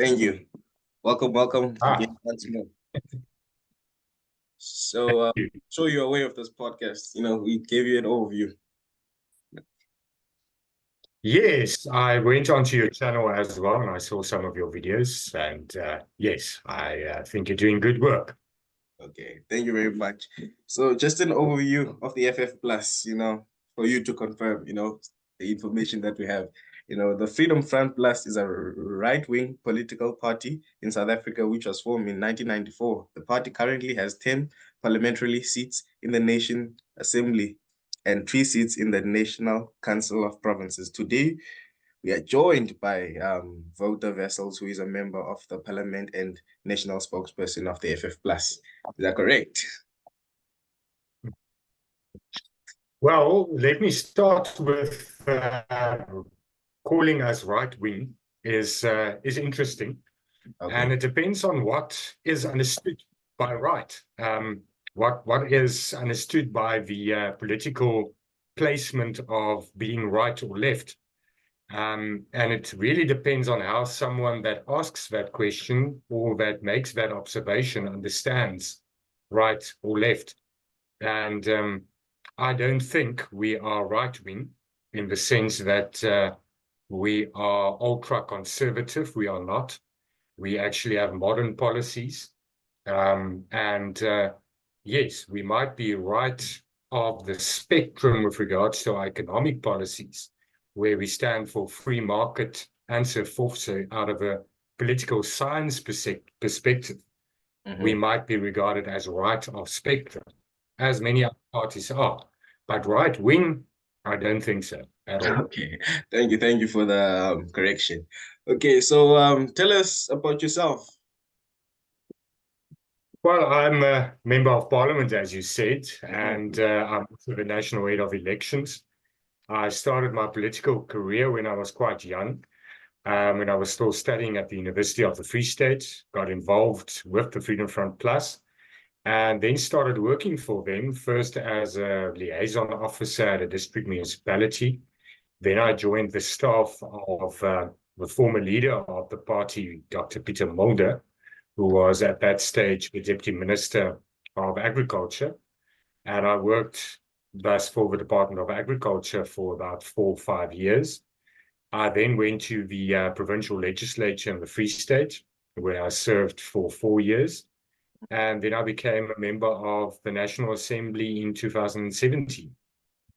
Thank you. Welcome again Ah, once more. So, so you're aware of this podcast. We gave you an overview. yes, I went onto your channel as well, and I saw some of your videos. And yes, I think you're doing good work. Okay, thank you very much. So, just an overview of the FF Plus, for you to confirm, the information that we have. The Freedom Front Plus is a right-wing political party in South Africa, which was formed in 1994. The party currently has 10 parliamentary seats in the Nation Assembly and 3 seats in the National Council of Provinces. Today, we are joined by Wouter Wessels, who is a member of the Parliament and national spokesperson of the FF Plus. Is that correct? Well, let me start with calling us right wing is interesting, and Okay. it depends on what is understood by right. What is understood by the political placement of being right or left. And it really depends on how someone that asks that question or that makes that observation understands right or left. And I don't think we are right-wing in the sense that we are ultra-conservative. We are not. We actually have modern policies. And yes, we might be right of the spectrum with regards to our economic policies, where we stand for free market and so forth. So out of a political science perspective, we might be regarded as right of spectrum, as many other parties are. But right wing, I don't think so at all. Okay. Thank you for the correction. Okay, so tell us about yourself. Well, I'm a member of parliament, as you said, and I'm also the national head of elections. I started my political career when I was quite young, when I was still studying at the University of the Free State, got involved with the Freedom Front Plus, and then started working for them, first as a liaison officer at a district municipality. Then I joined the staff of the former leader of the party, Dr. Peter Mulder, who was at that stage the Deputy Minister of Agriculture. And I worked thus for the Department of Agriculture for about 4 or 5 years. I then went to the provincial legislature in the Free State, where I served for 4 years. And then I became a member of the National Assembly in 2017.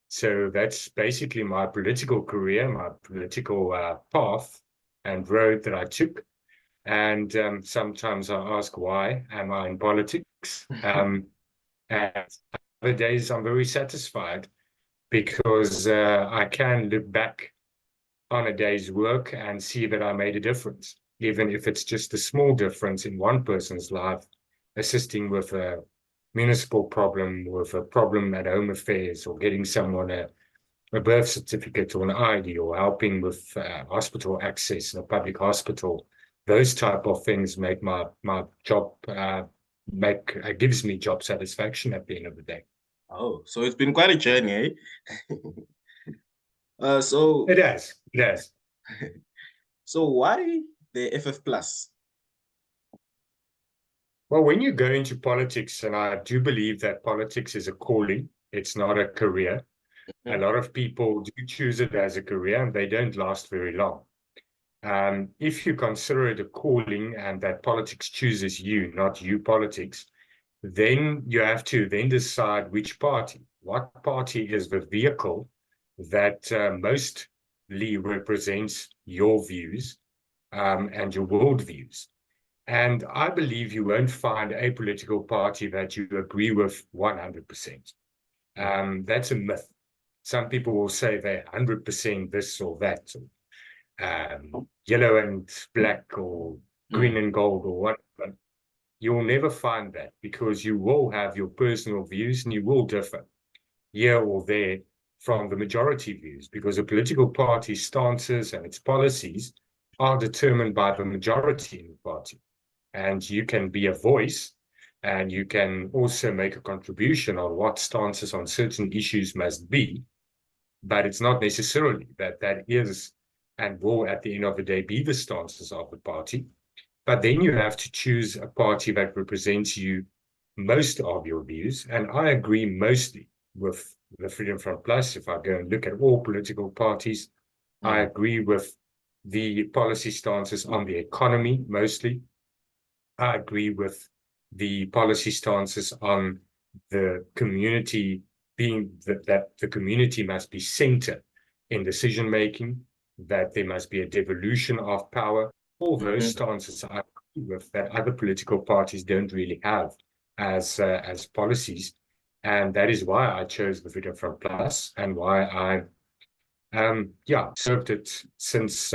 So that's basically my political career, my political path and road that I took. And sometimes I ask, why am I in politics? And other days I'm very satisfied because I can look back on a day's work and see that I made a difference, even if it's just a small difference in one person's life, assisting with a municipal problem, with a problem at home affairs, or getting someone a birth certificate or an ID, or helping with hospital access in a public hospital. Those type of things make my job gives me job satisfaction at the end of the day. Oh, so it's been quite a journey, eh? So It has. So why the FF Plus? Well, when you go into politics, and I do believe that politics is a calling, it's not a career. A lot of people do choose it as a career, and they don't last very long. If you consider it a calling and that politics chooses you, not you politics, then you have to then decide which party. What party is the vehicle that mostly represents your views and your worldviews. And I believe you won't find a political party that you agree with 100%. That's a myth. Some people will say they're 100% this or that, yellow and black or green and gold or whatever. You'll never find that because you will have your personal views and you will differ here or there from the majority views because a political party's stances and its policies are determined by the majority in the party. And you can be a voice and you can also make a contribution on what stances on certain issues must be, but it's not necessarily that is and will at the end of the day be the stances of the party. But then you have to choose a party that represents you most of your views. And I agree mostly with the Freedom Front Plus. If I go and look at all political parties, I agree with the policy stances on the economy mostly. I agree with the policy stances on the community being that the community must be centered in decision making, that there must be a devolution of power. All those stances I agree with that other political parties don't really have as policies. And that is why I chose the Freedom Front Plus and why I served it since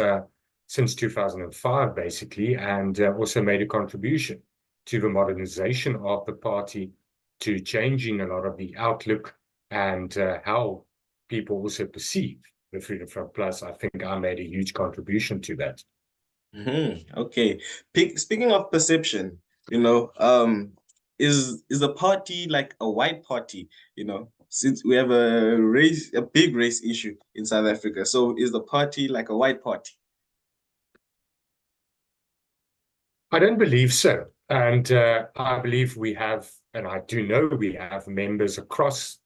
2005, basically, and also made a contribution to the modernization of the party, to changing a lot of the outlook and how people also perceive the Freedom Front Plus. I think I made a huge contribution to that. Okay. Speaking of perception, is the party like a white party, since we have a big race issue in South Africa. So is the party like a white party? I don't believe so. And I believe we have, and I do know we have members across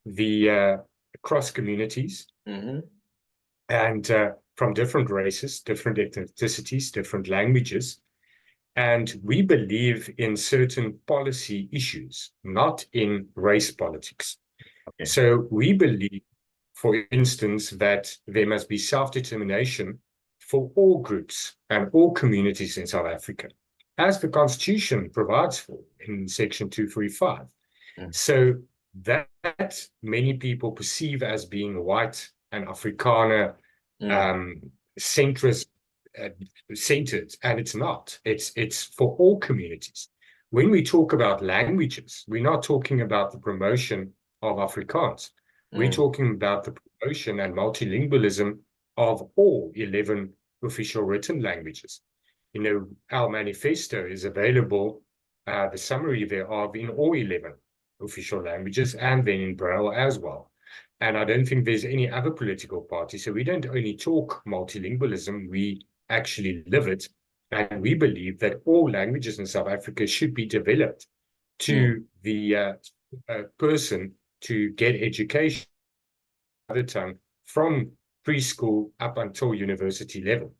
the across communities and from different races, different ethnicities, different languages. And we believe in certain policy issues, not in race politics. Okay. So we believe, for instance, that there must be self-determination for all groups and all communities in South Africa, as the Constitution provides for in Section 235. So that many people perceive as being white and Afrikaner centrist, centered, and it's not. It's for all communities. When we talk about languages, we're not talking about the promotion of Afrikaans. We're talking about the promotion and multilingualism of all 11 official written languages. Our manifesto is available, the summary thereof, in all 11 official languages and then in Braille as well. And I don't think there's any other political party. So we don't only talk multilingualism, we actually live it. And we believe that all languages in South Africa should be developed to the person to get education mother tongue from preschool up until university level.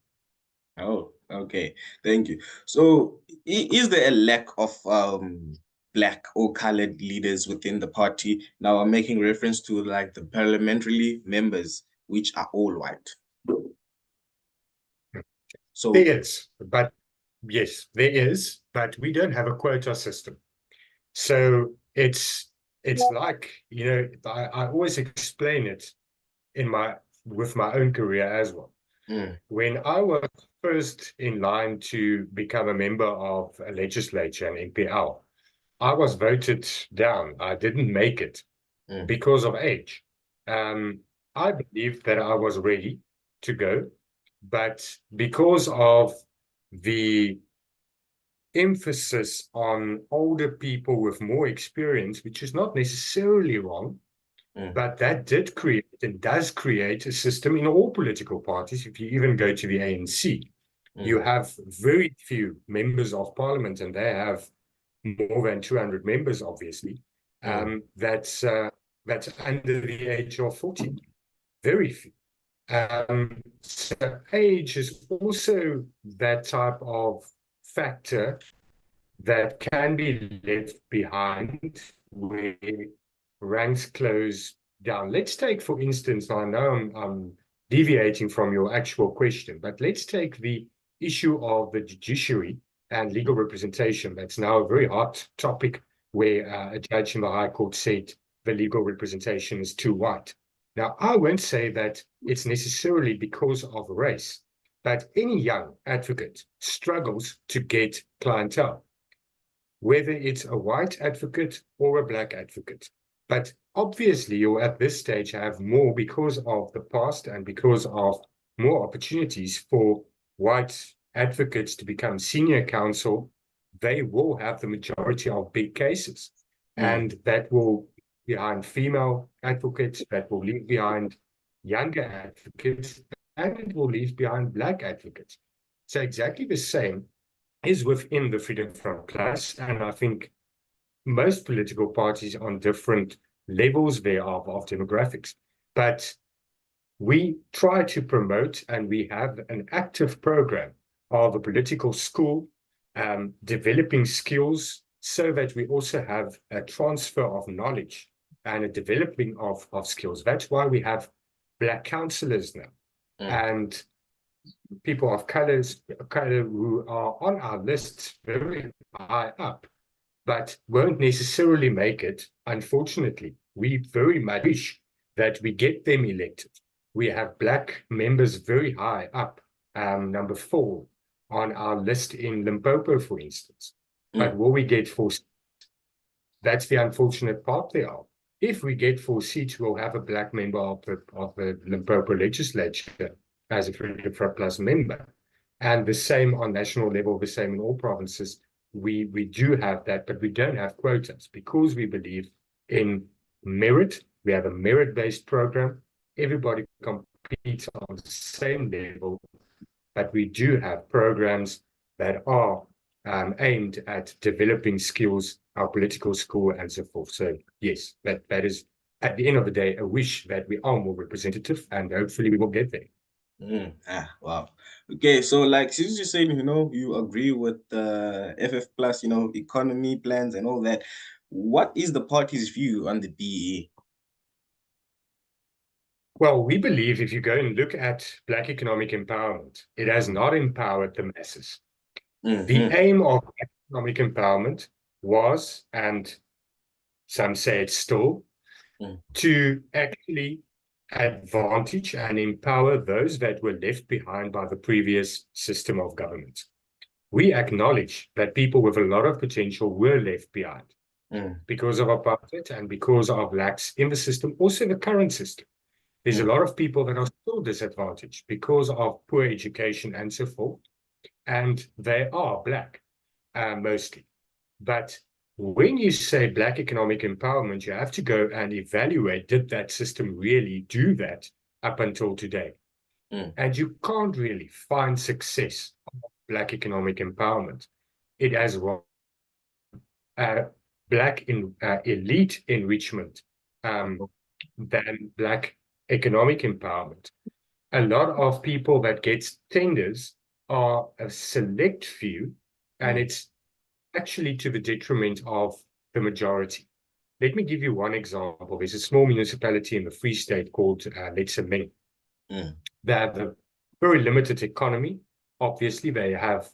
Oh, okay. Thank you. So is there a lack of black or colored leaders within the party? Now I'm making reference to like the parliamentary members, which are all white. So there is, but yes, there is, but we don't have a quota system. So it's like, I always explain it with my own career as well. When I was first in line to become a member of a legislature, an MPL, I was voted down. I didn't make it because of age. I believed that I was ready to go, but because of the emphasis on older people with more experience, which is not necessarily wrong, but that did create and does create a system in all political parties. If you even go to the ANC, you have very few members of parliament, and they have more than 200 members, obviously, that's under the age of 40. Very few. So age is also that type of factor that can be left behind where ranks close down. Let's take, for instance, I know I'm deviating from your actual question, but let's take the issue of the judiciary and legal representation. That's now a very hot topic where a judge in the High Court said the legal representation is too white. Now, I won't say that it's necessarily because of race, but any young advocate struggles to get clientele, whether it's a white advocate or a black advocate. But obviously, you at this stage have more because of the past and because of more opportunities for white advocates to become senior counsel. They will have the majority of big cases, and that will behind female advocates, that will leave behind younger advocates, and it will leave behind black advocates. So exactly the same is within the Freedom Front Plus, and I think most political parties on different levels thereof of demographics. But we try to promote, and we have an active program of a political school, developing skills so that we also have a transfer of knowledge and a developing of skills. That's why we have Black councillors now, and people of color who are on our lists very high up, but won't necessarily make it, unfortunately. We very much wish that we get them elected. We have Black members very high up, number 4 on our list in Limpopo, for instance. But will we get 4 seats? That's the unfortunate part there. If we get 4 seats, we'll have a Black member of the Limpopo legislature as a Freedom Front Plus member. And the same on national level, the same in all provinces. We do have that, but we don't have quotas because we believe in merit. We have a merit-based program. Everybody competes on the same level, but we do have programs that are aimed at developing skills, our political school, and so forth. So yes, that is, at the end of the day, a wish that we are more representative, and hopefully we will get there. Wow. Okay, so like since you're saying, you agree with the FF Plus, economy plans and all that, what is the party's view on the BEE? Well, we believe if you go and look at Black economic empowerment, it has not empowered the masses. The aim of Black economic empowerment was, and some say it's still, to actually advantage and empower those that were left behind by the previous system of government. We acknowledge that people with a lot of potential were left behind because of apartheid and because of lacks in the system, also the current system. There's a lot of people that are still disadvantaged because of poor education and so forth, and they are Black mostly. But when you say Black economic empowerment, you have to go and evaluate, did that system really do that up until today? And you can't really find success of Black economic empowerment. It has Black elite enrichment than Black economic empowerment. A lot of people that get tenders are a select few, and it's actually to the detriment of the majority. Let me give you one example. There's a small municipality in the Free State called SZN. They have a very limited economy. Obviously, they have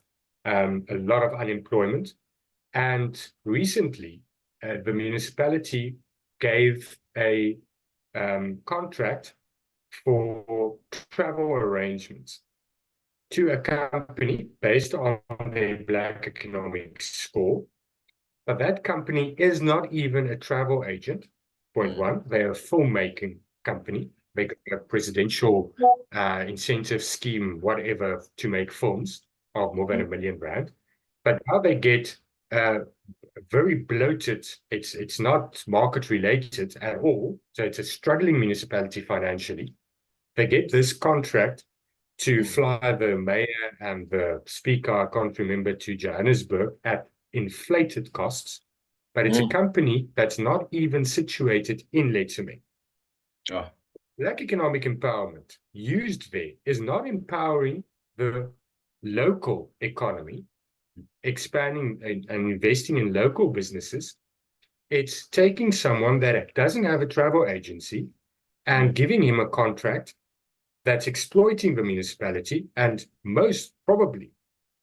a lot of unemployment. And recently, the municipality gave a contract for travel arrangements to a company based on their Black economic score. But that company is not even a travel agent, point one. They're a filmmaking company. They got a presidential incentive scheme, whatever, to make films of more than R1 million. But now they get very bloated. It's not market related at all. So it's a struggling municipality financially. They get this contract to fly the mayor and the speaker, I can't remember, to Johannesburg at inflated costs. But it's a company that's not even situated in Letšeng. Black economic empowerment used there is not empowering the local economy, expanding and investing in local businesses. It's taking someone that doesn't have a travel agency and giving him a contract that's exploiting the municipality. And most probably,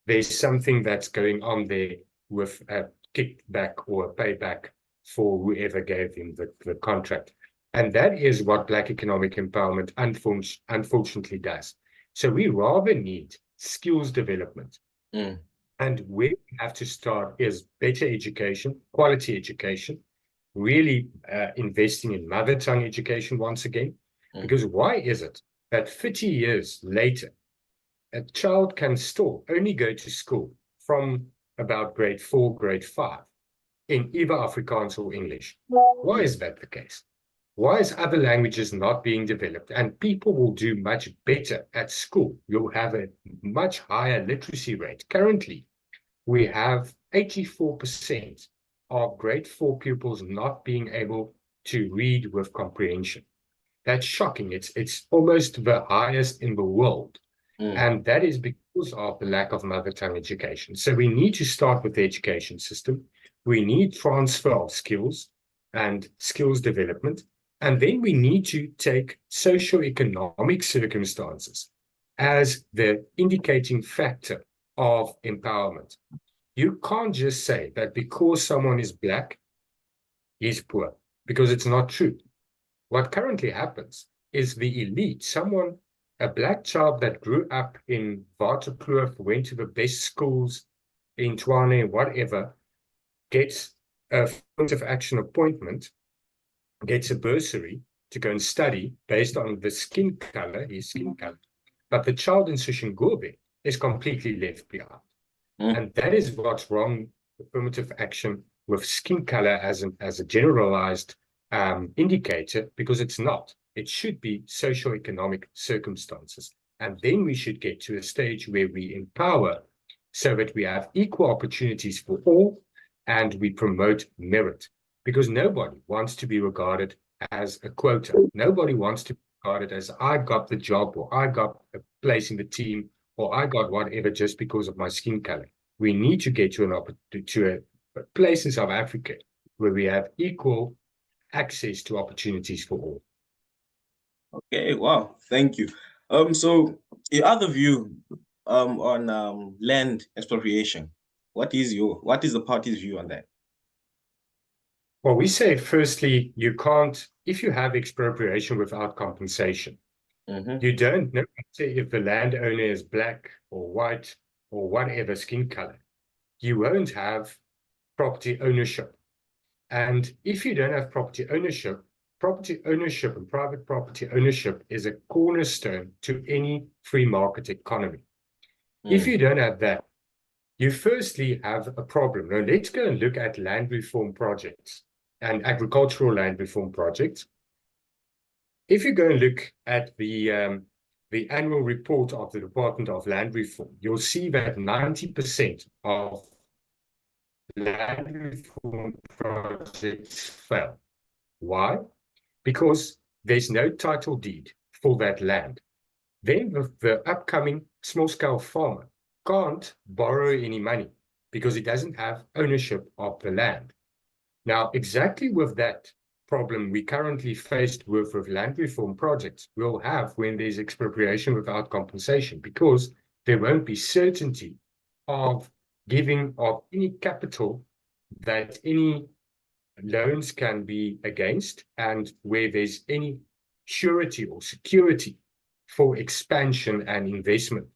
there's something that's going on there with a kickback or a payback for whoever gave him the contract. And that is what Black economic empowerment unfortunately does. So we rather need skills development. And where we have to start is better education, quality education, really investing in mother tongue education once again. Because why is it that 30 years later, a child can still only go to school from about grade 4, grade 5 in either Afrikaans or English? Why is that the case? Why is other languages not being developed? And people will do much better at school. You'll have a much higher literacy rate. Currently, we have 84% of grade 4 pupils not being able to read with comprehension. That's shocking. It's almost the highest in the world. And that is because of the lack of mother tongue education. So we need to start with the education system. We need transfer of skills and skills development. And then we need to take socioeconomic circumstances as the indicating factor of empowerment. You can't just say that because someone is black, he's poor, because it's not true. What currently happens is the elite, a black child that grew up in Wouter, went to the best schools in Tshwane, whatever, gets a affirmative action appointment, gets a bursary to go and study based on the skin color, his skin color. But the child in Soshanguve is completely left behind. And that is what's wrong with affirmative action with skin color as a generalized indicator, because it's not. It should be socioeconomic circumstances. And then we should get to a stage where we empower so that we have equal opportunities for all and we promote merit. Because nobody wants to be regarded as a quota. Nobody wants to be regarded as I got the job, or I got a place in the team, or I got whatever just because of my skin color. We need to get to a place in South Africa where we have equal access to opportunities for all. Okay, wow, thank you. So your other view on land expropriation, what is the party's view on that? Well, we say firstly, you can't, if you have expropriation without compensation, you don't know if the landowner is black or white or whatever skin color, you won't have property ownership. And if you don't have property ownership and private property ownership is a cornerstone to any free market economy. If you don't have that, you firstly have a problem. Now, let's go and look at land reform projects and agricultural land reform projects. If you go and look at the annual report of the Department of Land Reform, you'll see that 90% of land reform projects fail. Why? Because there's no title deed for that land. Then the upcoming small-scale farmer can't borrow any money because he doesn't have ownership of the land. Now, exactly with that problem we currently faced with land reform projects, we'll have when there's expropriation without compensation, because there won't be certainty of giving of any capital that any loans can be against, and where there's any surety or security for expansion and investment.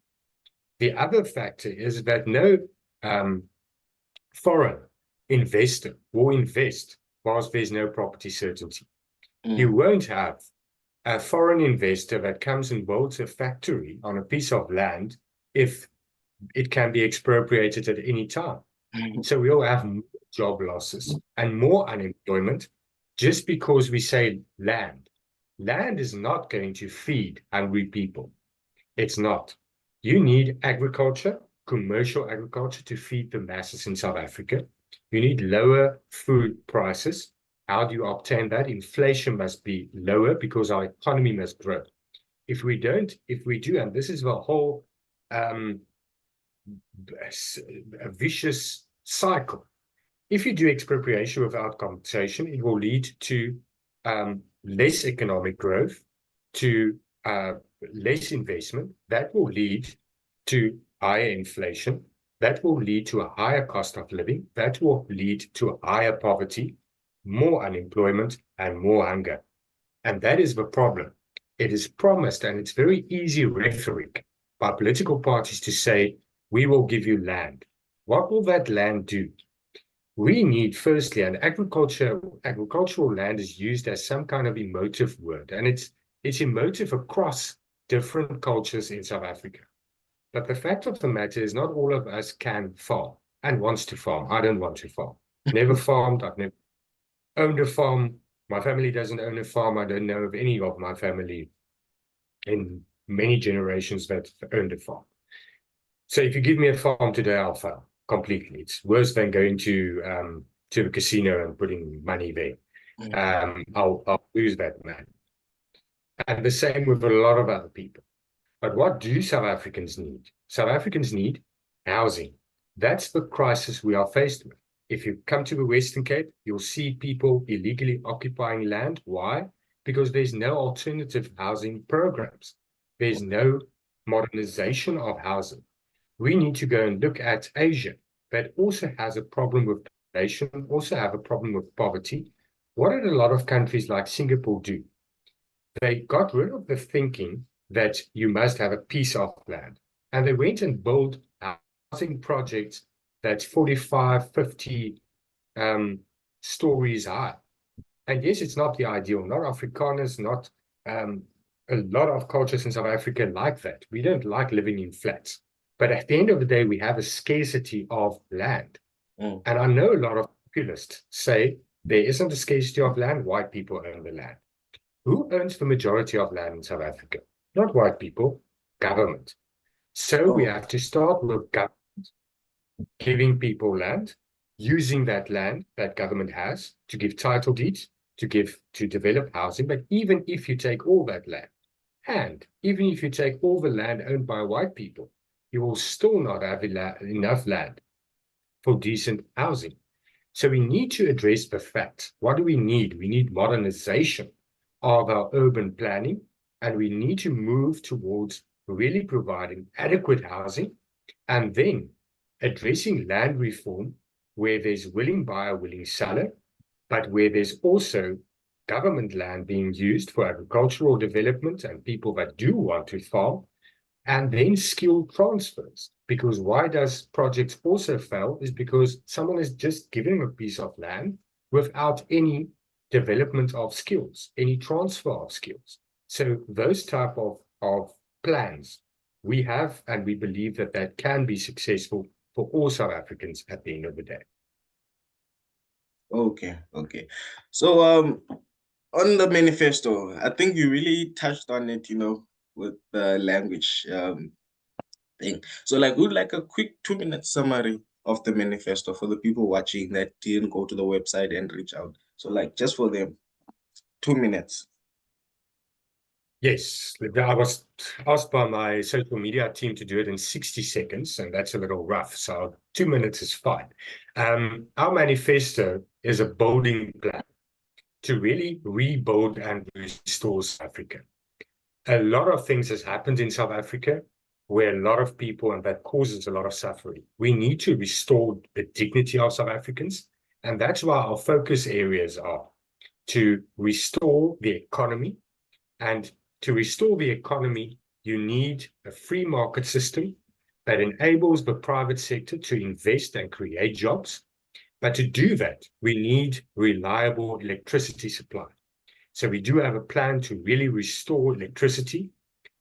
The other factor is that no foreign investor will invest whilst there's no property certainty. You won't have a foreign investor that comes and builds a factory on a piece of land if it can be expropriated at any time. So we'll have more job losses and more unemployment just because we say land. Land is not going to feed hungry people. It's not. You need agriculture, commercial agriculture, to feed the masses in South Africa. You need lower food prices. How do you obtain that? Inflation must be lower because our economy must grow. If we do, and this is the whole a vicious cycle. If you do expropriation without compensation, it will lead to less economic growth, to less investment. That will lead to higher inflation. That will lead to a higher cost of living. That will lead to higher poverty, more unemployment, and more hunger. And that is the problem. It is promised, and it's very easy rhetoric by political parties to say, we will give you land. What will that land do? We need, firstly, an agricultural land is used as some kind of emotive word, and it's emotive across different cultures in South Africa. But the fact of the matter is not all of us can farm and wants to farm. I don't want to farm. Never farmed. I've never owned a farm. My family doesn't own a farm. I don't know of any of my family in many generations that owned a farm. So if you give me a farm today, I'll farm. completely. It's worse than going to a casino and putting money there. I'll lose that man. And the same with a lot of other people. But what do South Africans need? South Africans need housing. That's the crisis we are faced with. If you come to the Western Cape, you'll see people illegally occupying land. Why? Because there's no alternative housing programs. There's no modernization of housing. We need to go and look at Asia that also has a problem with population, also have a problem with poverty. What did a lot of countries like Singapore do? They got rid of the thinking that you must have a piece of land. And they went and built housing projects that's 45, 50 stories high. And yes, it's not the ideal. Not Afrikaners, not a lot of cultures in South Africa like that. We don't like living in flats. But at the end of the day, we have a scarcity of land. And I know a lot of populists say there isn't a scarcity of land, white people own the land. Who owns the majority of land in South Africa? Not white people, government. So we have to start with government giving people land, using that land that government has to give title deeds, to develop housing. But even if you take all that land, and even if you take all the land owned by white people, you will still not have enough land for decent housing. So we need to address the fact. What do we need? We need modernization of our urban planning, and we need to move towards really providing adequate housing, and then addressing land reform where there's willing buyer, willing seller, but where there's also government land being used for agricultural development and people that do want to farm, and then skill transfers. Because why does projects also fail is because someone is just giving a piece of land without any development of skills, any transfer of skills. So those type of plans we have, and we believe that that can be successful for all South Africans at the end of the day. Okay. So on the manifesto, I think you really touched on it, with the language thing. So we'd like a quick 2-minute summary of the manifesto for the people watching that didn't go to the website and reach out. So just for them, 2 minutes. Yes, I was asked by my social media team to do it in 60 seconds, and that's a little rough. So 2 minutes is fine. Our manifesto is a building plan to really rebuild and restore South Africa. A lot of things has happened in South Africa where a lot of people, and that causes a lot of suffering. We need to restore the dignity of South Africans, and that's why our focus areas are to restore the economy. And to restore the economy, you need a free market system that enables the private sector to invest and create jobs. But to do that, we need reliable electricity supply. So we do have a plan to really restore electricity,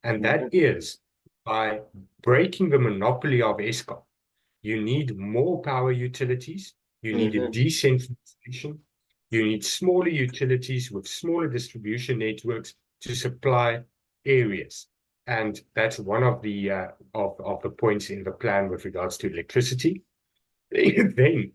and that is by breaking the monopoly of Eskom. You need more power utilities, you need a decentralization, you need smaller utilities with smaller distribution networks to supply areas. And that's one of the points in the plan with regards to electricity. Then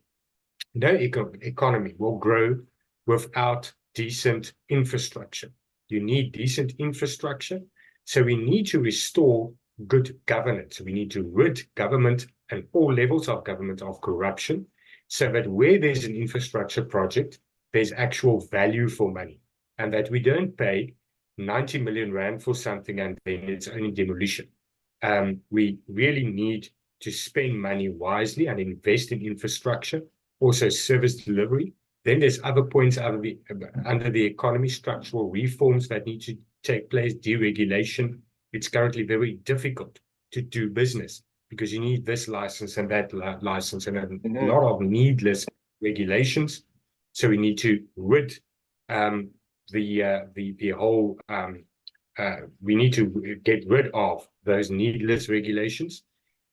no economy will grow without decent infrastructure. You need decent infrastructure. So we need to restore good governance. We need to rid government and all levels of government of corruption, so that where there's an infrastructure project, there's actual value for money, and that we don't pay 90 million rand for something and then it's only demolition. We really need to spend money wisely and invest in infrastructure, also service delivery. Then there's other points under the economy, structural reforms that need to take place, deregulation. It's currently very difficult to do business because you need this license and that license and a lot of needless regulations. So we need to rid the whole. We need to get rid of those needless regulations,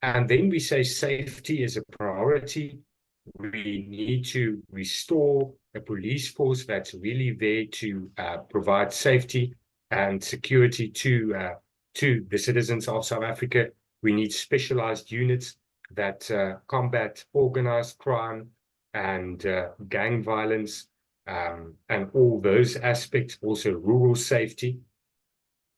and then we say safety is a priority. We need to restore a police force that's really there to provide safety and security to the citizens of South Africa. We need specialized units that combat organized crime and gang violence and all those aspects, also rural safety.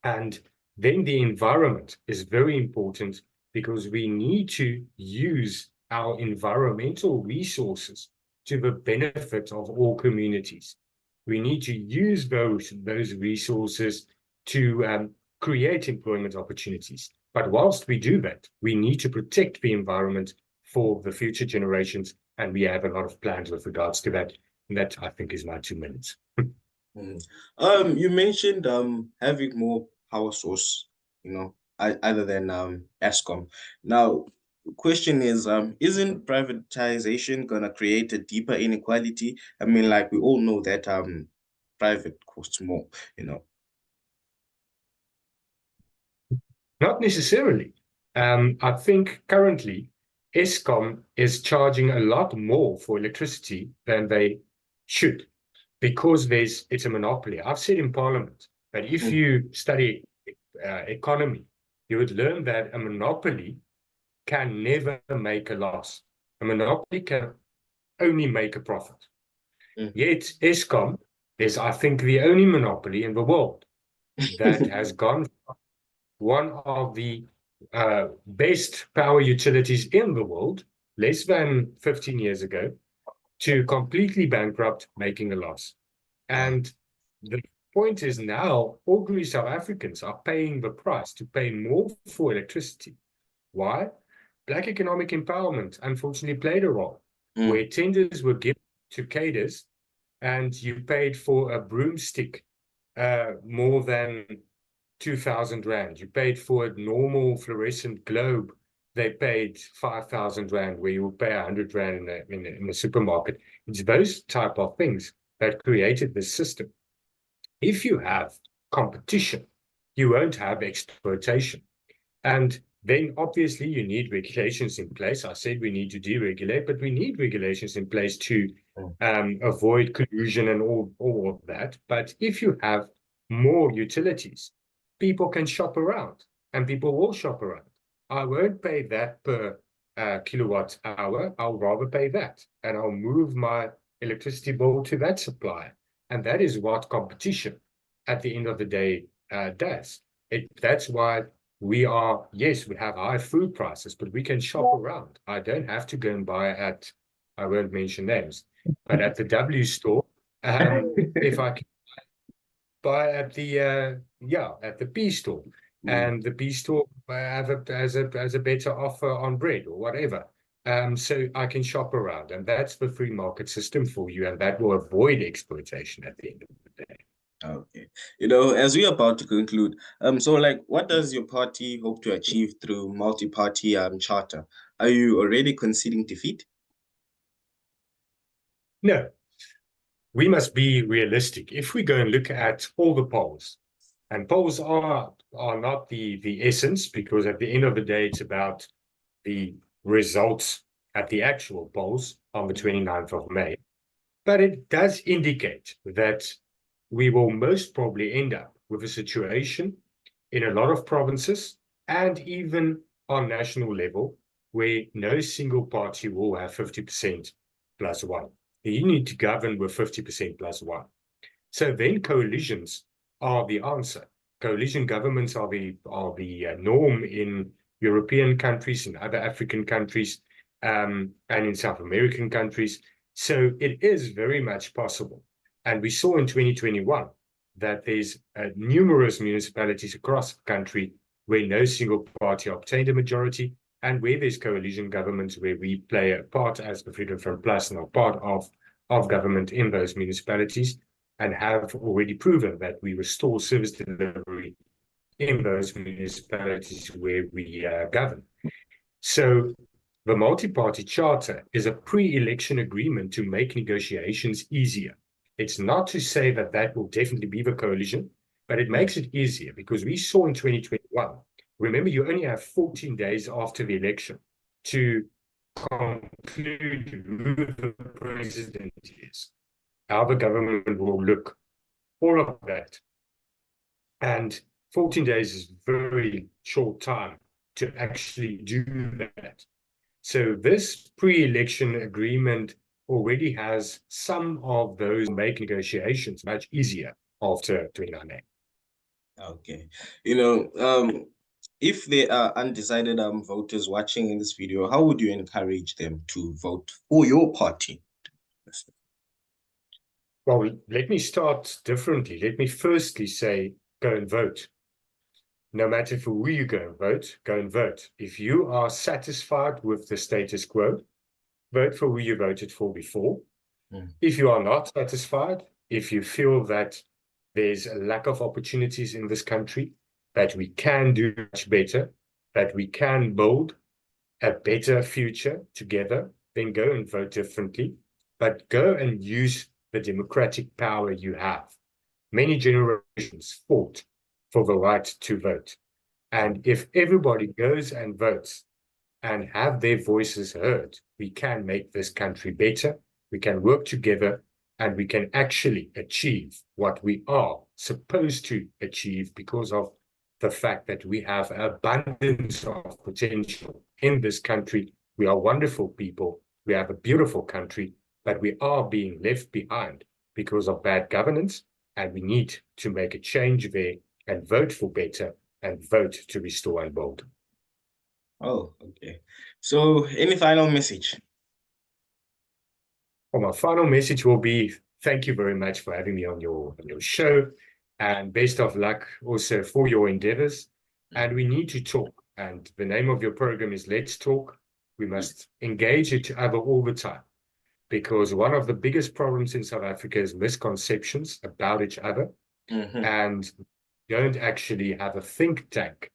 And then the environment is very important because we need to use our environmental resources to the benefit of all communities. We need to use those resources to create employment opportunities. But whilst we do that, we need to protect the environment for the future generations, and we have a lot of plans with regards to that. And that, I think, is my 2 minutes. You mentioned having more power source, other than ESCOM. Now, question is, isn't privatization gonna create a deeper inequality? I mean, like we all know that private costs more, Not necessarily. I think currently ESCOM is charging a lot more for electricity than they should because it's a monopoly. I've said in Parliament that if you study economy, you would learn that a monopoly can never make a loss. A monopoly can only make a profit. Yet ESCOM is, I think, the only monopoly in the world that has gone one of the best power utilities in the world, less than 15 years ago, to completely bankrupt, making a loss. And the point is now, ordinary South Africans are paying the price to pay more for electricity. Why? Black economic empowerment, unfortunately, played a role, where tenders were given to cadres and you paid for a broomstick more than 2,000 Rand. You paid for a normal fluorescent globe. They paid 5,000 Rand, where you will pay 100 Rand in the supermarket. It's those type of things that created this system. If you have competition, you won't have exploitation. And then obviously you need regulations in place. I said we need to deregulate, but we need regulations in place to avoid collusion and all of that. But if you have more utilities, people can shop around, and people will shop around. I won't pay that per kilowatt hour. I'll rather pay that, and I'll move my electricity bill to that supplier. And that is what competition, at the end of the day, does. That's why we have high food prices, but we can shop around. I don't have to go and buy at, I won't mention names, but at the W store, if I can buy at the P store, and the P store has a better offer on bread or whatever. So I can shop around, and that's the free market system for you, and that will avoid exploitation at the end of the day. Okay. As we're about to conclude, so like what does your party hope to achieve through multi-party charter? Are you already conceding defeat? No. We must be realistic. If we go and look at all the polls, and polls are not the essence, because at the end of the day, it's about the results at the actual polls on the 29th of May. But it does indicate that we will most probably end up with a situation in a lot of provinces and even on national level where no single party will have 50% plus one. You need to govern with 50% plus one. So then coalitions are the answer. Coalition governments are the norm in European countries, in other African countries, and in South American countries. So it is very much possible. And we saw in 2021 that there's numerous municipalities across the country where no single party obtained a majority, and where there's coalition governments where we play a part as the Freedom Front Plus and are part of government in those municipalities, and have already proven that we restore service delivery in those municipalities where we govern. So the multi-party charter is a pre-election agreement to make negotiations easier. It's not to say that that will definitely be the coalition, but it makes it easier because we saw in 2021, remember, you only have 14 days after the election to conclude who the president is, how the government will look, all of that. And 14 days is very short time to actually do that. So this pre-election agreement already has some of those make negotiations much easier after 2019. Okay. If there are undecided voters watching in this video, how would you encourage them to vote for your party? Well, let me start differently. Let me firstly say, go and vote. No matter for who you go and vote. If you are satisfied with the status quo, vote for who you voted for before. If you are not satisfied, if you feel that there's a lack of opportunities in this country, that we can do much better, that we can build a better future together, then go and vote differently. But go and use the democratic power you have. Many generations fought for the right to vote. And if everybody goes and votes and have their voices heard, we can make this country better, we can work together, and we can actually achieve what we are supposed to achieve because of the fact that we have abundance of potential in this country. We are wonderful people, we have a beautiful country, but we are being left behind because of bad governance, and we need to make a change there and vote for better and vote to restore and build. Oh, okay. So any final message? Well, my final message will be thank you very much for having me on your show, and best of luck also for your endeavors. And we need to talk. And the name of your program is Let's Talk. We must engage each other all the time, because one of the biggest problems in South Africa is misconceptions about each other, and don't actually have a think tank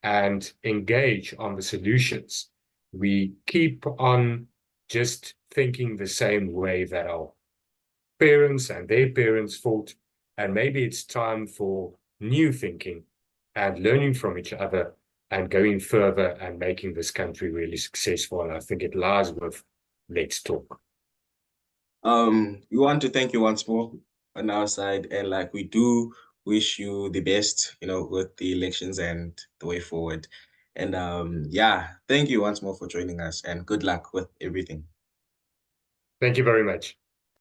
and engage on the solutions. We keep on just thinking the same way that our parents and their parents thought, and maybe it's time for new thinking and learning from each other and going further and making this country really successful. And I think it lies with Let's Talk. We want to thank you once more on our side, and like we do wish you the best, with the elections and the way forward. And yeah, thank you once more for joining us, and good luck with everything. Thank you very much.